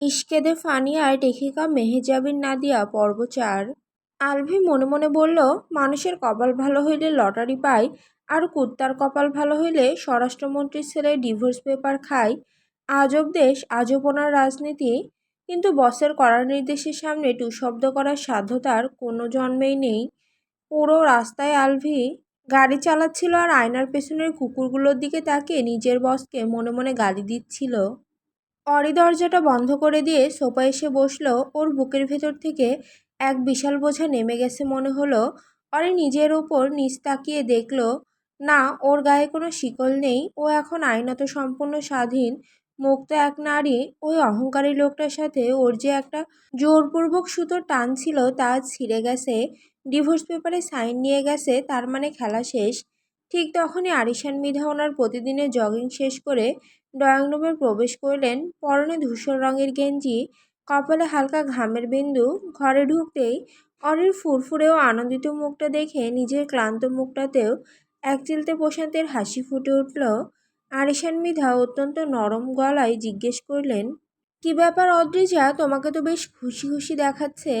ইশকে দে funny আর লেখিকা মেহজাবিন নাদিয়া পর্ব ৪। আলভি মনে মনে বলল, মানুষের কপাল ভালো হইলে লটারি পায়, আর কুত্তার কপাল ভালো হইলে স্বরাষ্ট্রমন্ত্রীর ছেলে ডিভোর্স পেপার খায়। আজব দেশ, আজব রাজনীতি। কিন্তু বসের কড়া নির্দেশের সামনে টু শব্দ করার সাধ্য তার কোনো জন্মেই নেই। পুরো রাস্তায় আলভি গাড়ি চালাচ্ছিল আর আয়নার পেছনের কুকুরগুলোর দিকে তাকিয়ে নিজের বসকে মনে মনে গালি দিচ্ছিল। অরি দরজাটা বন্ধ করে দিয়ে সোফায় এসে বসলো। ওর বুকের ভেতর থেকে এক বিশাল বোঝা নেমে গেছে মনে হলো। অরি নিজের ওপর নিচ তাকিয়ে দেখলো, না, ওর গায়ে কোনো শিকল নেই। ও এখন আইনত সম্পূর্ণ স্বাধীন, মুক্ত এক নারী। ওই অহংকারী লোকটার সাথে ওর যে একটা জোরপূর্বক সুতোর টান ছিল তা আজ ছিঁড়ে গেছে। ডিভোর্স পেপারে সাইন নিয়ে গেছে, তার মানে খেলা শেষ। ঠিক তখনই আরিশান মৃধা ওনার প্রতিদিনের জগিং শেষ করে ড্রয়িং রুমে প্রবেশ করলেন। পরনে ধূসর রঙের গেঞ্জি, কপালে হালকা ঘামের বিন্দু। ঘরে ঢুকতেই অরির ফুরফুরে ও আনন্দিত মুখটা দেখে নিজের ক্লান্ত মুখটাতেও একচিলতে প্রশান্তের হাসি ফুটে উঠল। আরিশান মৃধা অত্যন্ত নরম গলায় জিজ্ঞেস করলেন, কি ব্যাপার অদ্রিজা, তোমাকে তো বেশ খুশি খুশি দেখাচ্ছে।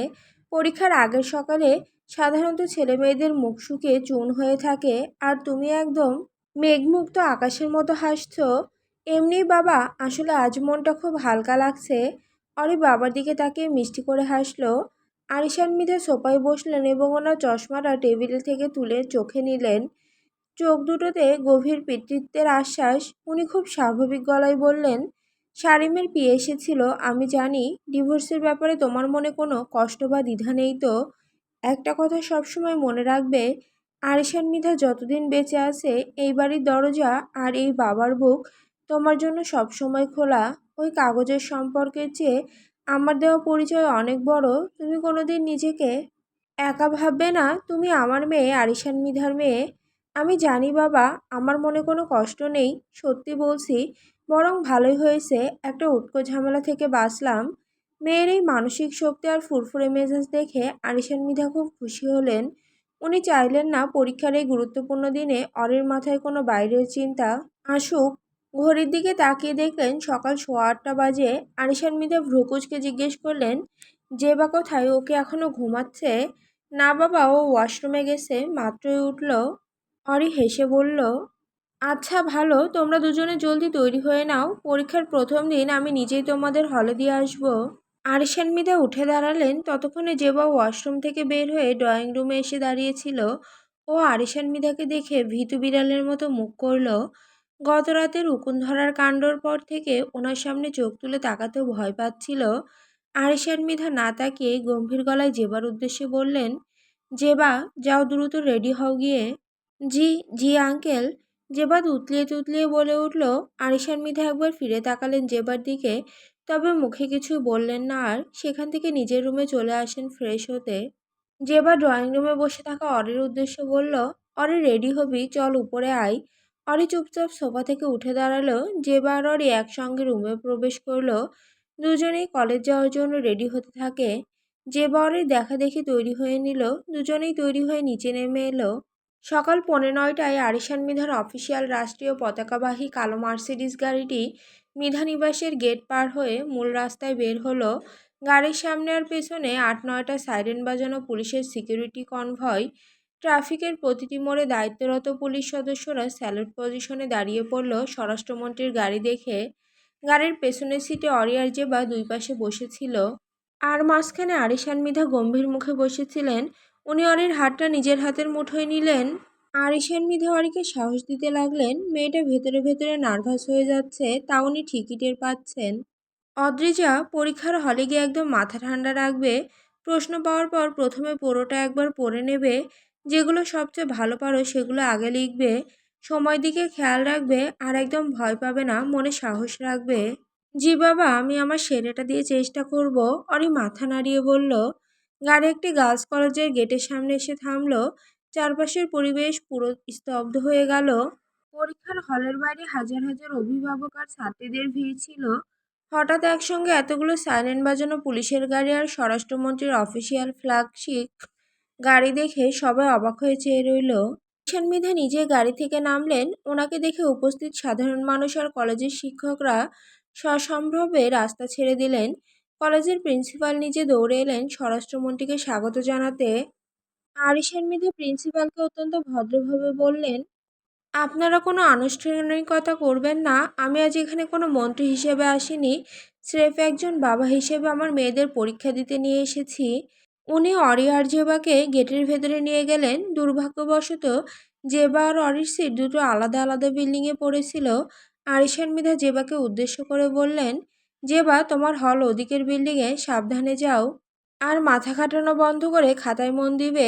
পরীক্ষার আগের সকালে সাধারণত ছেলে মেয়েদের মুখ শুকিয়ে চুন হয়ে থাকে, আর তুমি একদম মেঘমুক্ত আকাশের মতো হাসছো। এমনি বাবা, আসলে আজ মনটা খুব হালকা লাগছে। অরি বাবার দিকে তাকিয়ে মিষ্টি করে হাসলো। আরিশান মৃধা সোফায় বসলেন এবং ওনার চশমাটা টেবিল থেকে তুলে চোখে নিলেন। চোখ দুটোতে গভীর পিতৃত্বের আশ্বাস। উনি খুব স্বাভাবিক গলায় বললেন, শারিমের বিয়ে এসেছিল। আমি জানি ডিভোর্সের ব্যাপারে তোমার মনে কোনো কষ্ট বা দ্বিধা নেই তো। একটা কথা সবসময় মনে রাখবে, আরিশান মৃধা যতদিন বেঁচে আছে এই বাড়ির দরজা আর এই বাবার বুক তোমার জন্য সবসময় খোলা। ওই কাগজের সম্পর্কের চেয়ে আমার দেওয়া পরিচয় অনেক বড়। তুমি কোনোদিন নিজেকে একা ভাববে না। তুমি আমার মেয়ে, আরিশান মৃধার মেয়ে। আমি জানি বাবা, আমার মনে কোনো কষ্ট নেই, সত্যি বলছি। বরং ভালোই হয়েছে, একটা উটকো ঝামেলা থেকে বাঁচলাম। মেয়ের এই মানসিক শক্তি আর ফুরফুরে মেজাজ দেখে আরিশান মৃধা খুব খুশি হলেন। উনি চাইলেন না পরীক্ষার এই গুরুত্বপূর্ণ দিনে অরির মাথায় কোনো বাইরের চিন্তা আসুক। ঘড়ির দিকে তাকিয়ে দেখলেন সকাল 8:15 বাজে। আরিশান মৃধা ভ্রুকুচকে জিজ্ঞেস করলেন, যে বা কোথায়, ওকে এখনো ঘুমাচ্ছে? না বাবা, ও ওয়াশরুমে গেছে, মাত্রই উঠল। অরি হেসে বলল, আচ্ছা ভালো, তোমরা দুজনে জলদি তৈরি হয়ে নাও। পরীক্ষার প্রথম দিন আমি নিজেই তোমাদের হলে দিয়ে আসবো। আরিশান মৃধা উঠে দাঁড়ালেন। ততক্ষণে জেবা ওয়াশরুম থেকে বের হয়ে ড্রয়িং রুমে এসে দাঁড়িয়েছিল। ও আরিশান মৃধাকে দেখে ভীতু বিড়ালের মতো মুখ করল। গত রাতের উকুন ধরার কাণ্ডর পর থেকে ওনার সামনে চোখ তুলে তাকাতেও ভয় পাচ্ছিল। আরিশান মৃধা না তাকিয়ে গম্ভীর গলায় জেবার উদ্দেশ্যে বললেন, জেবা, যাও দ্রুত রেডি হও গিয়ে। জি, জি আঙ্কেল। জেবা তুতলিয়ে তুতলিয়ে বলে উঠল। আরিশান মৃধা একবার ফিরে তাকালেন জেবার দিকে, তবে মুখে কিছু বললেন না আর। সেখান থেকে নিজের রুমে চলে আসেন ফ্রেশ হতে। জেবা ড্রয়িং রুমে বসে থাকা অরির উদ্দেশ্যে বলল, অরি রেডি হবি, চল উপরে আয়। অরি চুপচাপ সোফা থেকে উঠে দাঁড়ালো। জেবা আর অরি একসঙ্গে রুমে প্রবেশ করলো। দুজনেই কলেজ যাওয়ার জন্য রেডি হতে থাকে। জেবা অরির দেখা দেখি তৈরি হয়ে নিল। দুজনেই তৈরি হয়ে নিচে নেমে এলো। সকাল 9:15টায় আরিশান মৃধার অফিসিয়াল রাষ্ট্রীয় পতাকাবাহী কালো মার্সিডিজ গাড়িটি মৃধা নিবাসের গেট পার হয়ে মূল রাস্তায় বের হলো। গাড়ির সামনে আর পেছনে 8-9টা সাইরেন বাজানো পুলিশের সিকিউরিটি কনভয়। ট্রাফিকের প্রতিটি মোড়ে দায়িত্বরত পুলিশ সদস্যরা স্যালুট পজিশনে দাঁড়িয়ে পড়ল স্বরাষ্ট্রমন্ত্রীর গাড়ি দেখে। গাড়ির পেছনের সিটে অরি আর জেবা দুই পাশে বসেছিল, আর মাঝখানে আরিশান মৃধা গম্ভীর মুখে বসেছিলেন। উনি অরির হাতটা নিজের হাতের মুঠোয় নিলেন। আরিশান মৃধা অরিকে সাহস দিতে লাগলেন। মেয়েটা ভেতরে ভেতরে নার্ভাস হয়ে যাচ্ছে, তা উনি ঠিকই টের পাচ্ছেন। অদ্রিজা, পরীক্ষার হলে গিয়ে একদম মাথা ঠান্ডা রাখবে। প্রশ্ন পাওয়ার পর প্রথমে পুরোটা একবার পড়ে নেবে। যেগুলো সবচেয়ে ভালো পারো সেগুলো আগে লিখবে। সময় দিকে খেয়াল রাখবে, আর একদম ভয় পাবে না, মনে সাহস রাখবে। জি বাবা, আমি আমার সেরাটা দিয়ে চেষ্টা করব। অরি মাথা নাড়িয়ে বলল। গাড়ি একটি গার্লস কলেজের গেটের সামনে এসে থামলো। চারপাশের পরিবেশ পুরো স্তব্ধ হয়ে গেল। পরীক্ষার হলের বাইরে হাজার হাজার অভিভাবক আর ছাত্রীদের ভিড় ছিল। হঠাৎ একসঙ্গে এতগুলো সাইরেন বাজানো পুলিশের গাড়ি আর স্বরাষ্ট্রমন্ত্রীর অফিসিয়াল ফ্ল্যাগশিপ গাড়ি দেখে সবাই অবাক হয়ে চেয়ে রইল। ঈশান মৃধা নিজে গাড়ি থেকে নামলেন। ওনাকে দেখে উপস্থিত সাধারণ মানুষ আর কলেজের শিক্ষকরা সসম্ভ্রমে রাস্তা ছেড়ে দিলেন। কলেজের প্রিন্সিপাল নিজে দৌড়ে এলেন স্বরাষ্ট্রমন্ত্রীকে স্বাগত জানাতে। আরিশেন মিধে প্রিন্সিপালকে অত্যন্ত ভদ্রভাবে বললেন, আপনারা কোনো আনুষ্ঠানিকতা করবেন না। আমি আজ এখানে কোনো মন্ত্রী হিসেবে আসিনি, স্রেফ একজন বাবা হিসেবে আমার মেয়েদের পরীক্ষা দিতে নিয়ে এসেছি। উনি অরি আর জেবাকে গেটের ভেতরে নিয়ে গেলেন। দুর্ভাগ্যবশত জেবা আর অরির সিট দুটো আলাদা আলাদা বিল্ডিংয়ে পড়েছিল। আরিশান মৃধা জেবাকে উদ্দেশ্য করে বললেন, জেবা, তোমার হল ওদিকের বিল্ডিংয়ে, সাবধানে যাও। আর মাথা খাটানো বন্ধ করে খাতায় মন দিবে।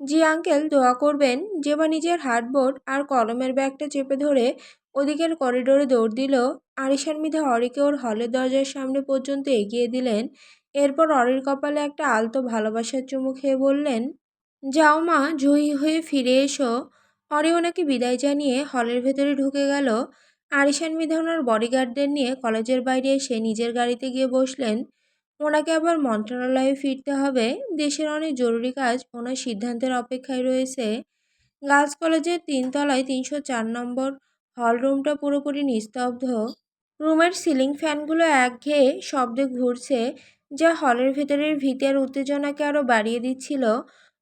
জি আঙ্কেল, দোয়া করবেন। জেবা নিজের হার্ডবোর্ড আর কলমের ব্যাগটা চেপে ধরে ওদিকের করিডোরে দৌড় দিল। আরিশান মৃধা অরিকে ওর হলের দরজার সামনে পর্যন্ত এগিয়ে দিলেন। এরপর অরির কপালে একটা আলতো ভালোবাসার চুমু খেয়ে বললেন, যাও মা, জয়ী হয়ে ফিরে এসো। অরি ওনাকে বিদায় জানিয়ে হলের ভেতরে ঢুকে গেল। আরিশান মৃধা ওনার বডিগার্ডদের নিয়ে কলেজের বাইরে এসে নিজের গাড়িতে গিয়ে বসলেন। ওনাকে আবার মন্ত্রণালয়ে ফিরতে হবে। দেশের অনেক জরুরি কাজ ওনার সিদ্ধান্তের অপেক্ষায় রয়েছে। গার্লস কলেজের 3 তলায় 304 নম্বর হল রুমটা পুরোপুরি নিস্তব্ধ। রুমের সিলিং ফ্যানগুলো একঘেয়ে শব্দে ঘুরছে, যা হলের ভেতরের ভীতের উত্তেজনাকে আরও বাড়িয়ে দিচ্ছিল।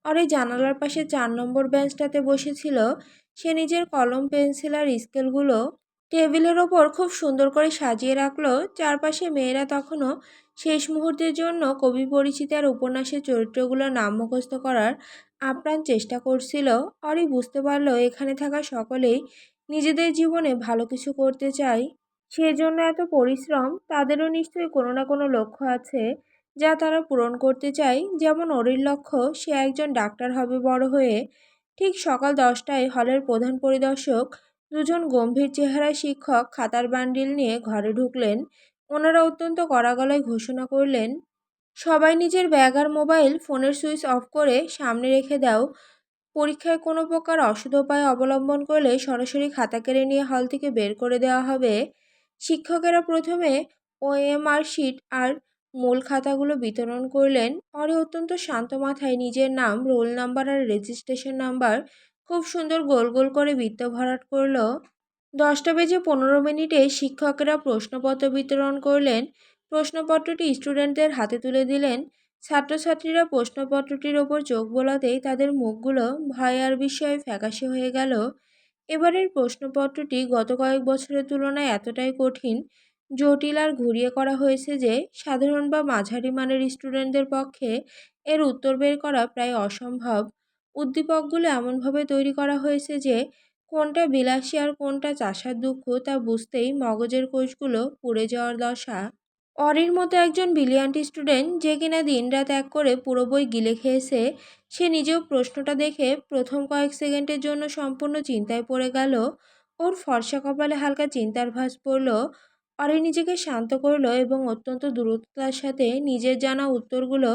আর এই জানালার পাশে 4 নম্বর বেঞ্চটাতে বসেছিল। সে নিজের কলম, পেন্সিল আর স্কেলগুলো টেবিলের ওপর খুব সুন্দর করে সাজিয়ে রাখলো। চারপাশে মেয়েরা তখনও শেষ মুহূর্তের জন্য কবি পরিচিতি আর উপন্যাসের চরিত্রগুলোর নাম মুখস্থ করার আপ্রাণ চেষ্টা করছিল। অরি বুঝতে পারলো এখানে থাকা সকলেই নিজেদের জীবনে ভালো কিছু করতে চায়। সেজন্য এত পরিশ্রম। তাদেরও নিশ্চয়ই কোনো না কোনো লক্ষ্য আছে যা তারা পূরণ করতে চায়। যেমন অরির লক্ষ্য, সে একজন ডাক্তার হবে বড় হয়ে। ঠিক সকাল 10টায় হলের প্রধান পরিদর্শক, দুজন গম্ভীর চেহারার শিক্ষক খাতার বান্ডিল নিয়ে ঘরে ঢুকলেন। ওনারা অত্যন্ত কড়া গলায় ঘোষণা করলেন, সবাই নিজের ব্যাগ আর মোবাইল ফোনের সুইচ অফ করে সামনে রেখে দাও। পরীক্ষায় কোনো প্রকার অসদুপায় অবলম্বন করলে সরাসরি খাতা কেড়ে নিয়ে হল থেকে বের করে দেওয়া হবে। শিক্ষকেরা প্রথমে ওএমআর শিট আর মূল খাতাগুলো বিতরণ করলেন। পরে অত্যন্ত শান্ত মাথায় নিজের নাম, রোল নাম্বার আর রেজিস্ট্রেশন নাম্বার খুব সুন্দর গোল গোল করে বৃত্ত ভরাট করলো। 10টা বেজে 15 মিনিটে শিক্ষকেরা প্রশ্নপত্র বিতরণ করলেন। প্রশ্নপত্রটি স্টুডেন্টদের হাতে তুলে দিলেন। ছাত্রছাত্রীরা প্রশ্নপত্রটির ওপর চোখ বোলাতেই তাদের মুখগুলো ভয় আর বিস্ময়ে ফ্যাকাশে হয়ে গেল। এবারের প্রশ্নপত্রটি গত কয়েক বছরের তুলনায় এতটাই কঠিন, জটিল আর ঘুরিয়ে করা হয়েছে যে সাধারণ বা মাঝারি মানের স্টুডেন্টদের পক্ষে এর উত্তর বের করা প্রায় অসম্ভব। উদ্দীপকগুলো এমনভাবে তৈরি করা হয়েছে যে কোনটা বিলাসী আর কোনটা চাষার দুঃখ তা বুঝতেই মগজের কোষগুলো পুড়ে যাওয়ার দশা। অরির মতো একজন ব্রিলিয়ান্ট স্টুডেন্ট, যে কিনা দিনরাত এক করে পুরো বই গিলে খেয়েছে, সে নিজেও প্রশ্নটা দেখে প্রথম কয়েক সেকেন্ডের জন্য সম্পূর্ণ চিন্তায় পড়ে গেল। ওর ফর্সা কপালে হালকা চিন্তার ভাঁজ পড়ল। অরি নিজেকে শান্ত করলো এবং অত্যন্ত দ্রুততার সাথে নিজের জানা উত্তরগুলো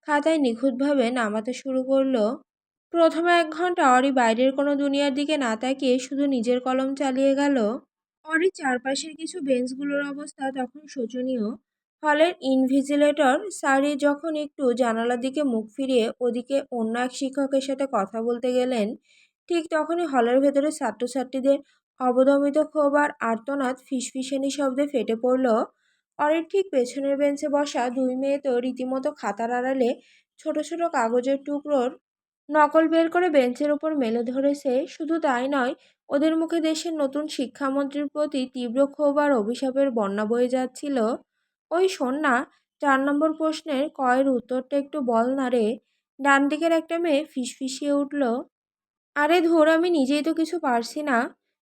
খাতায় নিখুঁতভাবে নামাতে শুরু করলো। প্রথমে 1 ঘন্টা অরি বাইরের কোনো দুনিয়ার দিকে না তাকিয়ে শুধু নিজের কলম চালিয়ে গেল। অরির চারপাশের কিছু বেঞ্চগুলোর অবস্থা তখন শোচনীয়। হলের ইনভিজিলেটর স্যারি যখন একটু জানালার দিকে মুখ ফিরিয়ে ওদিকে অন্য এক শিক্ষকের সাথে কথা বলতে গেলেন, ঠিক তখনই হলের ভেতরে ছাত্রছাত্রীদের অবদমিত ক্ষোভ আর আর্তনাদ ফিসফিসানি শব্দে ফেটে পড়ল। অরির ঠিক পেছনের বেঞ্চে বসা 2 মেয়ে তো রীতিমতো খাতার আড়ালে ছোট ছোট কাগজের টুকরোর নকল বের করে বেঞ্চের উপর মেলে ধরেছে। শুধু তাই নয়, ওদের মুখে দেশের নতুন শিক্ষামন্ত্রীর প্রতি তীব্র ক্ষোভ আর অভিশাপের বন্যা বয়ে যাচ্ছিল। ওই শোন না, 4 নম্বর প্রশ্নের কয়ের উত্তরটা একটু বল না রে। ডান দিকের একটা মেয়ে ফিসফিসিয়ে উঠল। আরে ধুর, আমি নিজেই তো কিছু পারছি না।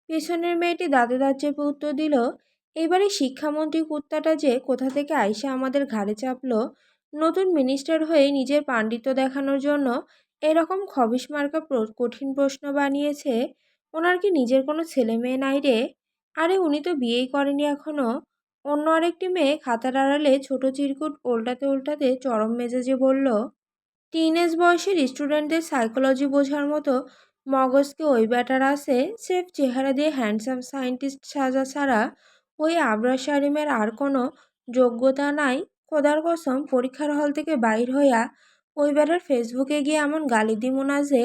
পেছনের মেয়েটি দাঁতে দাঁত চেপে উত্তর দিল, এবারে শিক্ষামন্ত্রী কুত্তাটা যে কোথা থেকে আইসা আমাদের ঘাড়ে চাপলো। নতুন মিনিস্টার হয়ে নিজের পাণ্ডিত্য দেখানোর জন্য এরকম খবিশ মার্কা কঠিন প্রশ্ন বানিয়েছে। ওনার কি নিজের কোনো ছেলে মেয়ে নাই রে? আরে উনি তো বিয়েই করেনি এখনো। অন্য আরেকটি মেয়ে খাতার আড়ালে ছোট চিরকুট উল্টাতে উল্টাতে চরম মেজাজে বলল, টিনেজ বয়সের স্টুডেন্টদের সাইকোলজি বোঝার মতো মগজকে ওই ব্যাটার আছে? স্রেফ চেহারা দিয়ে হ্যান্ডসাম সায়েন্টিস্ট সাজা ছাড়া ওই আবরার শারিমের আর কোনো যোগ্যতা নাই। খোদার কসম, পরীক্ষার হল থেকে বাইর হইয়া ওই ব্যাটার ফেসবুকে গিয়ে এমন গালি দিমু না যে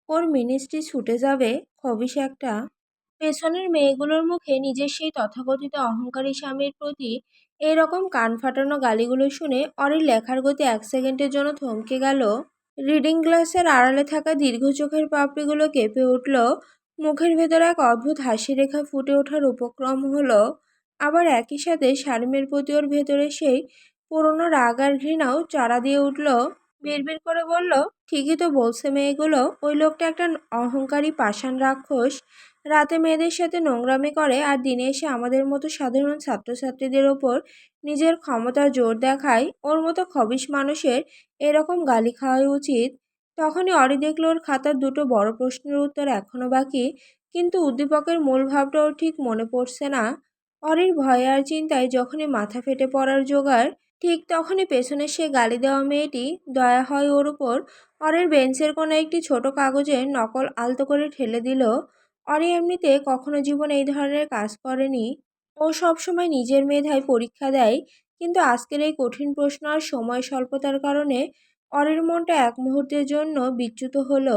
ওর মিনিস্ট্রি ছুটে যাবে। খবিস একটা। পেছনের মেয়েগুলোর মুখে নিজের সেই তথাকথিত অহংকারী স্বামীর প্রতি এরকম কান ফাটানো গালিগুলো শুনে অরির লেখার গতি 1 সেকেন্ডের জন্য থমকে গেল। রিডিং গ্লাসের আড়ালে থাকা দীর্ঘ চোখের পাপড়িগুলো কেঁপে উঠল। মুখের ভেতর এক অদ্ভুত হাসি রেখা ফুটে ওঠার উপক্রম হলো। আবার একই সাথে শারীমের প্রতি ওর ভেতরে সেই পুরনো রাগ আর ঘৃণাও চারা দিয়ে উঠল। বিড়বিড় করে বলল, ঠিকই তো বলছে মেয়েগুলো, ওই লোকটা একটা অহংকারী পাষাণ রাক্ষস। রাতে মেয়েদের সাথে নোংরামি করে আর দিনে এসে আমাদের মতো সাধারণ ছাত্রছাত্রীদের ওপর নিজের ক্ষমতা জোর দেখায়। ওর মতো খবিশ মানুষের এরকম গালি খাওয়াই উচিত। তখনই অরি দেখল ওর খাতার দুটো বড় প্রশ্নের উত্তর এখনো বাকি, কিন্তু উদ্দীপকের মূল ভাবটা ওর ঠিক মনে পড়ছে না। অরির ভয়ে আর চিন্তায় যখনই মাথা ফেটে পড়ার জোগাড়, ঠিক তখনই পেছনে সে গালি দেওয়া মেয়েটি দয়া হয় ওর উপর। অরির বেঞ্চের কোনো একটি ছোট কাগজের নকল আলতো করে ঠেলে দিল। অরি এমনিতে কখনো জীবনে এই ধরনের কাজ করেনি। ও সবসময় নিজের মেধায় পরীক্ষা দেয়, কিন্তু আজকের এই কঠিন প্রশ্ন আর সময় স্বল্পতার কারণে অরির মনটা এক মুহূর্তের জন্য বিচ্যুত হলো।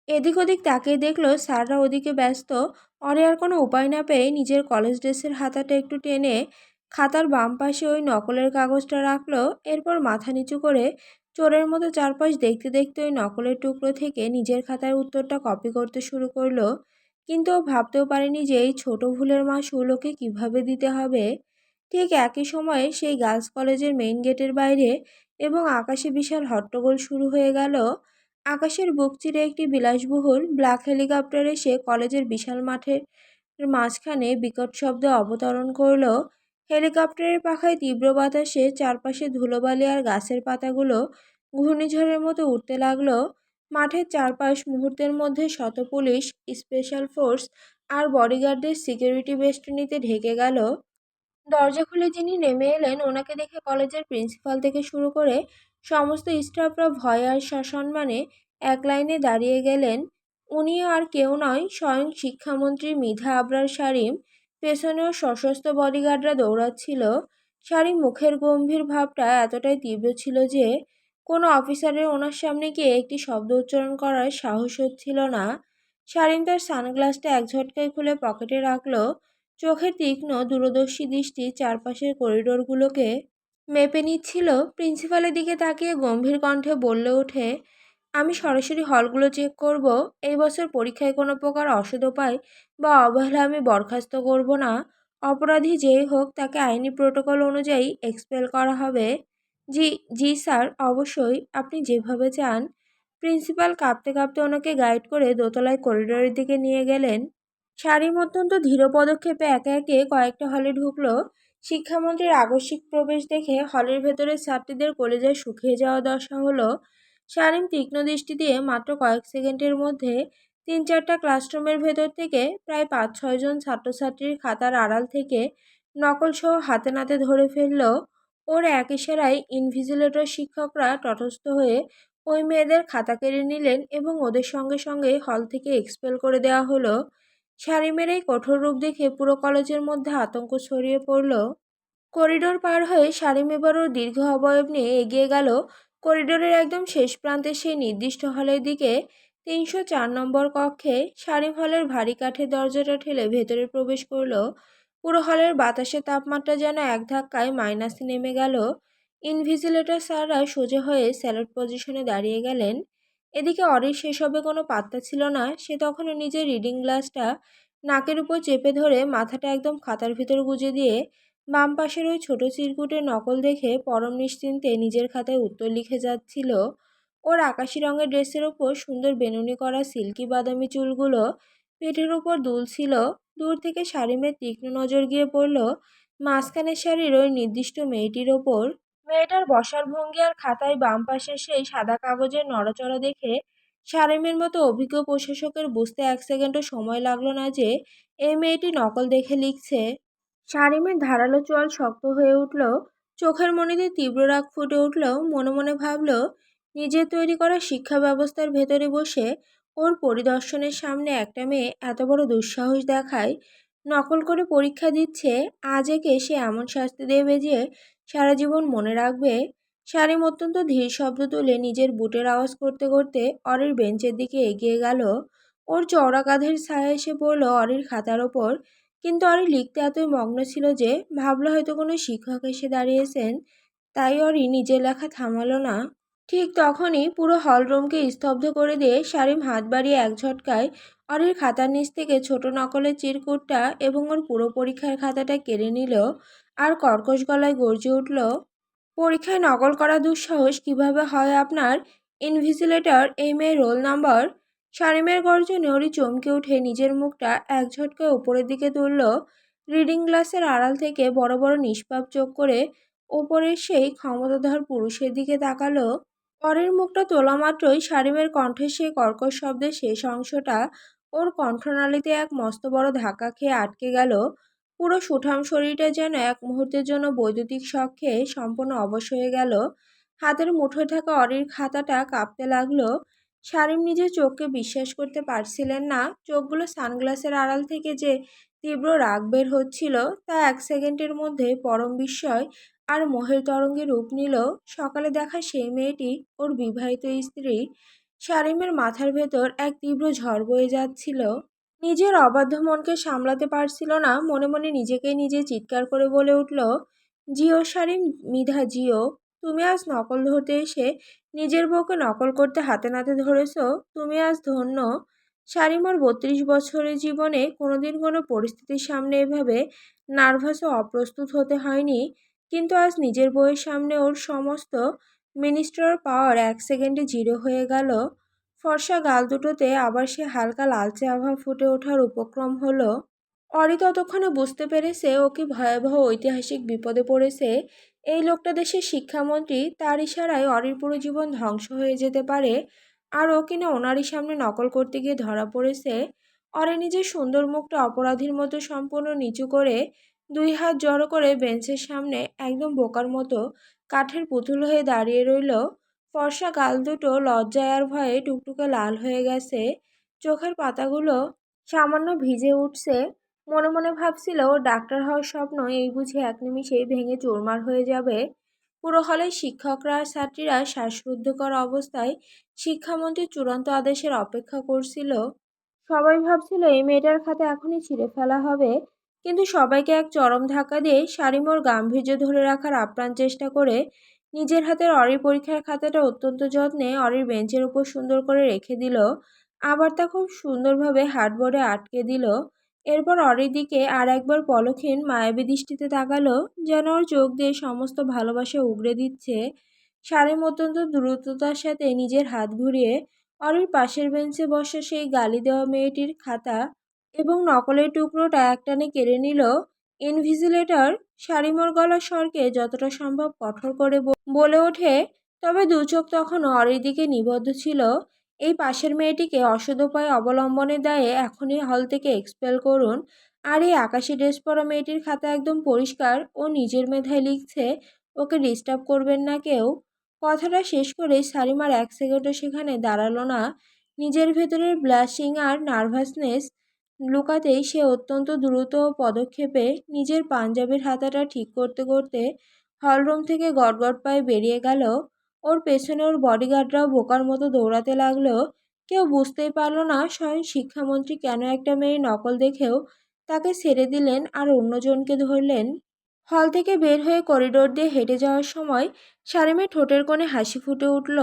এদিক ওদিক তাকিয়ে দেখলো স্যাররা ওদিকে ব্যস্ত। অরি আর কোনো উপায় না পেয়ে নিজের কলেজ ড্রেসের হাতাটা একটু টেনে খাতার বাম পাশে ওই নকলের কাগজটা রাখলো। এরপর মাথা নিচু করে চোরের মতো চারপাশ দেখতে দেখতে ওই নকলের টুকরো থেকে নিজের খাতার উত্তরটা কপি করতে শুরু করলো। কিন্তু ও ভাবতেও পারেনি যে এই ছোট ভুলের মাসুল ওকে কীভাবে দিতে হবে। ঠিক একই সময়ে সেই গার্লস কলেজের মেইন গেটের বাইরে এবং আকাশে বিশাল হট্টগোল শুরু হয়ে গেল। আকাশের বুক চিরে একটি বিলাসবহুল ব্ল্যাক হেলিকপ্টার এসে কলেজের বিশাল মাঠের মাঝখানে বিকট শব্দে অবতরণ করল। হেলিকপ্টারের পাখায় তীব্র বাতাসে চারপাশে ধুলোবালি আর গাছের পাতাগুলো ঘূর্ণিঝড়ের মতো উঠতে লাগলো। মাঠের চারপাশ মুহূর্তের মধ্যে শত পুলিশ, স্পেশাল ফোর্স আর বডিগার্ডদের সিকিউরিটি বেষ্টনীতে ঢেকে গেল। দরজা খুলে যিনি নেমে এলেন ওনাকে দেখে কলেজের প্রিন্সিপাল থেকে শুরু করে সমস্ত স্টাফরা ভয়ে আর সসম্মানে এক লাইনে দাঁড়িয়ে গেলেন। উনি আর কেউ নয়, স্বয়ং শিক্ষামন্ত্রী মৃধা আবরার শারীম। পেছনেও সশস্ত্র বডিগার্ডরা দৌড়াচ্ছিল। শারীম মুখের গম্ভীর ভাবটা এতটাই তীব্র ছিল যে কোনো অফিসারের ওনার সামনে গিয়ে একটি শব্দ উচ্চারণ করার সাহস হচ্ছিল না। শারীম তার সানগ্লাসটা এক ঝটকায় খুলে পকেটে রাখলো। চোখের তীক্ষ্ণ দূরদর্শী দৃষ্টি চারপাশের করিডোরগুলোকে মেপে নিচ্ছিল। প্রিন্সিপালের দিকে তাকিয়ে গম্ভীর কণ্ঠে বললে ওঠে, আমি সরাসরি হলগুলো চেক করব। এই বছর পরীক্ষায় কোনো প্রকার অসদুপায় বা অবহেলা আমি বরখাস্ত করব না। অপরাধী যেই হোক তাকে আইনি প্রোটোকল অনুযায়ী এক্সপেল করা হবে। জি, জি স্যার, অবশ্যই, আপনি যেভাবে চান। প্রিন্সিপাল কাঁপতে কাঁপতে ওনাকে গাইড করে দোতলায় করিডোরের দিকে নিয়ে গেলেন। শারীম অত্যন্ত ধীর পদক্ষেপে একে একে কয়েকটা হলে ঢুকলো। শিক্ষামন্ত্রীর আকস্মিক প্রবেশ দেখে হলের ভেতরের ছাত্রীদের কলিজায় শুকিয়ে যাওয়া দশা হলো। শারীম তীক্ষ্ণ দৃষ্টি দিয়ে মাত্র কয়েক সেকেন্ডের মধ্যে 3-4টা ক্লাসরুমের ভেতর থেকে প্রায় 5-6 জন ছাত্রছাত্রীর খাতার আড়াল থেকে নকল সহ হাতে নাতে ধরে ফেলল। ওর এক ইশারায় ইনভিজিলেটর শিক্ষকরা তটস্থ হয়ে ওই মেয়েদের খাতা কেড়ে নিলেন এবং ওদের সঙ্গে সঙ্গে হল থেকে এক্সপেল করে দেওয়া হলো। শারীমের এই কঠোর রূপ দেখে পুরো কলেজের মধ্যে আতঙ্ক ছড়িয়ে পড়ল। করিডোর পার হয়ে শারীম এবার ওর দীর্ঘ অবয়ব নিয়ে এগিয়ে গেল করিডোরের একদম শেষ প্রান্তে সেই নির্দিষ্ট হলের দিকে। 304 নম্বর কক্ষে। শারীম হলের ভারী কাঠের দরজাটা ঠেলে ভেতরে প্রবেশ করল। পুরো হলের বাতাসের তাপমাত্রা যেন এক ধাক্কায় মাইনাসে নেমে গেল। ইনভিজিলেটর স্যাররা সোজা হয়ে স্যালুট পজিশনে দাঁড়িয়ে গেলেন। এদিকে অরির সেসবে কোনো পাত্তা ছিল না। সে তখনও নিজের রিডিং গ্লাসটা নাকের উপর চেপে ধরে মাথাটা একদম খাতার ভিতর গুজে দিয়ে বাম পাশের ওই ছোট চিরকুটের নকল দেখে পরম নিশ্চিন্তে নিজের খাতায় উত্তর লিখে যাচ্ছিল। ওর আকাশি রঙের ড্রেসের ওপর সুন্দর বেনুনি করা সিল্কি বাদামি চুলগুলো পেটের ওপর দুলছিল। দূর থেকে শারীমের তীক্ষ্ণ নজর গিয়ে পড়ল মাঝখানের শাড়ির ওই নির্দিষ্ট মেয়েটির ওপর। মেয়েটার বসার ভঙ্গি আর খাতায় বাম পাশের সেই সাদা কাগজের নড়াচড়া দেখে শারীমের মতো অভিজ্ঞ প্রশাসকের বুঝতে 1 সেকেন্ডও সময় লাগলো না যে এই মেয়েটি নকল দেখে লিখছে। শারীমের ধারালো চোয়াল শক্ত হয়ে উঠল। চোখের মনিতে তীব্র রাগ ফুটে উঠল। মনে মনে ভাবল, নিজের তৈরি করা শিক্ষা ব্যবস্থার ভেতরে বসে ওর পরিদর্শনের সামনে একটা মেয়ে এত বড় দুঃসাহস দেখায়, নকল করে পরীক্ষা দিচ্ছে। আজ একে সে এমন শাস্তি দেবে যে সারা জীবন মনে রাখবে। শারীম অত্যন্ত ধীর শব্দ তুলে নিজের বুটের আওয়াজ করতে করতে অরির বেঞ্চের দিকে এগিয়ে গেল। ওর চওড়া কাঁধের ছায়া এসে পড়ল অরির খাতার ওপর। কিন্তু অরি লিখতে এতই মগ্ন ছিল যে ভাবলো হয়তো কোনো শিক্ষক এসে দাঁড়িয়েছেন, তাই অরি নিজের লেখা থামালো না। ঠিক তখনই পুরো হলরুমকে স্তব্ধ করে দিয়ে শারীম হাত বাড়িয়ে এক ঝটকায় অরির খাতার নিচ থেকে ছোট নকলের চিরকুটটা এবং ওর পুরো পরীক্ষার খাতাটা কেড়ে নিল। আর কর্কশ গলায় গর্জে উঠল, পরীক্ষায় নকল করা দুঃসাহস কিভাবে হয় আপনার? ইনভিজিলেটর, এই মেয়ের রোল নাম্বার। শারীমের গর্জনে ওরই চমকে উঠে নিজের মুখটা এক ঝটকায় উপরের দিকে তুলল। রিডিং গ্লাসের আড়াল থেকে বড় বড় নিষ্পাপ চোখ করে ওপরের সেই ক্ষমতাধর পুরুষের দিকে তাকালো। পরের মুখটা তোলা মাত্রই শারীমের কণ্ঠের সেই কর্কশ শব্দের শেষ অংশটা ওর কণ্ঠনালীতে এক মস্ত বড় ধাক্কা খেয়ে আটকে গেল। পুরো সুঠাম শরীরটা যেন এক মুহূর্তের জন্য বৈদ্যুতিক শক খেয়ে সম্পূর্ণ অবশ হয়ে গেল। হাতের মুঠোয় থাকা অরির খাতাটা কাঁপতে লাগলো। শারীম নিজের চোখকে বিশ্বাস করতে পারছিলেন না। চোখগুলো সানগ্লাসের আড়াল থেকে যে তীব্র রাগ বের হচ্ছিল তা এক সেকেন্ডের মধ্যে পরম বিস্ময় আর মোহের তরঙ্গে রূপ নিল। সকালে দেখা সেই মেয়েটি, ওর বিবাহিত স্ত্রী। শারীমের মাথার ভেতর এক তীব্র ঝড় বয়ে যাচ্ছিল। নিজের অবাধ্য মনকে সামলাতে পারছিল না। মনে মনে নিজেকেই নিজে চিৎকার করে বলে উঠল, জিও শারীম, মিধা জিও। তুমি আজ নকল ধরতে এসে নিজের বউকে নকল করতে হাতে নাতে ধরেছ। তুমি আজ ধন্য। শারীম ওর 32 বছরের জীবনে কোনোদিন কোনো পরিস্থিতির সামনে এভাবে নার্ভাস ও অপ্রস্তুত হতে হয়নি। কিন্তু আজ নিজের বউয়ের সামনে ওর সমস্ত মিনিস্টার পাওয়ার এক সেকেন্ডে জিরো হয়ে গেল। ফর্সা গাল দুটোতে আবার সে হালকা লালচে আভা ফুটে ওঠার উপক্রম হলো। অরি ততক্ষণে বুঝতে পেরেছে ও কি ভয়াবহ ঐতিহাসিক বিপদে পড়েছে। এই লোকটা দেশের শিক্ষামন্ত্রী, তার ইশারায় অরির পুরো জীবন ধ্বংস হয়ে যেতে পারে। আর ও কিনা ওনারই সামনে নকল করতে গিয়ে ধরা পড়েছে। অরি নিজের সুন্দর মুখটা অপরাধীর মতো সম্পূর্ণ নিচু করে 2 হাত জড়ো করে বেঞ্চের সামনে একদম বোকার মতো কাঠের পুতুল হয়ে দাঁড়িয়ে রইল। ফর্সা গাল দুটো লজ্জায় আর ভয়ে টুকটুকে লাল হয়ে গেছে। চোখের পাতাগুলো সামান্য ভিজে উঠছে। মনে মনে ভাবছিল ওর ডাক্তার হওয়ার স্বপ্ন এই বুঝি এক নিমিষেই ভেঙে চুরমার হয়ে যাবে। পুরো হলের শিক্ষকরা আর ছাত্রীরা শ্বাসরুদ্ধকর অবস্থায় শিক্ষামন্ত্রীর চূড়ান্ত আদেশের অপেক্ষা করছিল। সবাই ভাবছিল এই মেয়েটার খাতা এখনই ছিঁড়ে ফেলা হবে। কিন্তু সবাইকে এক চরম ধাক্কা দিয়ে শারীম ওর গাম্ভীর্য ধরে রাখার আপ্রাণ চেষ্টা করে নিজের হাতের অরির পরীক্ষার খাতাটা অত্যন্ত যত্নে অরির বেঞ্চের উপর সুন্দর করে রেখে দিল। আবার তা খুব সুন্দরভাবে হার্ডবোর্ডে আটকে দিল। এরপর অরির দিকে আর একবার পলকহীন মায়াবী দৃষ্টিতে তাকালো, যেন ওর চোখ দিয়ে সমস্ত ভালোবাসা উগরে দিচ্ছে। শারীম অত্যন্ত দ্রুততার সাথে নিজের হাত ঘুরিয়ে অরির পাশের বেঞ্চে বসা সেই গালি দেওয়া মেয়েটির খাতা এবং নকলের টুকরোটা একটানে কেড়ে নিল। ইনভিজিলেটর, শারীম ওর গলার স্বরকে যতটা সম্ভব কঠোর করে বলে ওঠে, তবে দু চোখ তখনও অরির দিকে নিবদ্ধ ছিল। এই পাশের মেয়েটিকে অসদুপায় অবলম্বনের দায়ে এখনই হল থেকে এক্সপেল করুন। আর এই আকাশি ড্রেস পরা মেয়েটির খাতা একদম পরিষ্কার, ও নিজের মেধায় লিখছে, ওকে ডিস্টার্ব করবেন না কেউ। কথাটা শেষ করেই শারীম আর এক সেকেন্ডও সেখানে দাঁড়ালো না। নিজের ভেতরের ব্লাশিং আর নার্ভাসনেস লুকাতেই সে অত্যন্ত দ্রুত পদক্ষেপে নিজের পাঞ্জাবির হাতাটা ঠিক করতে করতে হলরুম থেকে গটগট পায়ে বেরিয়ে গেল। ওর পেছনে ওর বডিগার্ডরাও বোকার মতো দৌড়াতে লাগলো। কেউ বুঝতেই পারলো না স্বয়ং শিক্ষামন্ত্রী কেন একটা মেয়ের নকল দেখেও তাকে ছেড়ে দিলেন আর অন্যজনকে ধরলেন। হল থেকে বের হয়ে করিডোর দিয়ে হেঁটে যাওয়ার সময় শারীমের ঠোঁটের কোণে হাসি ফুটে উঠল।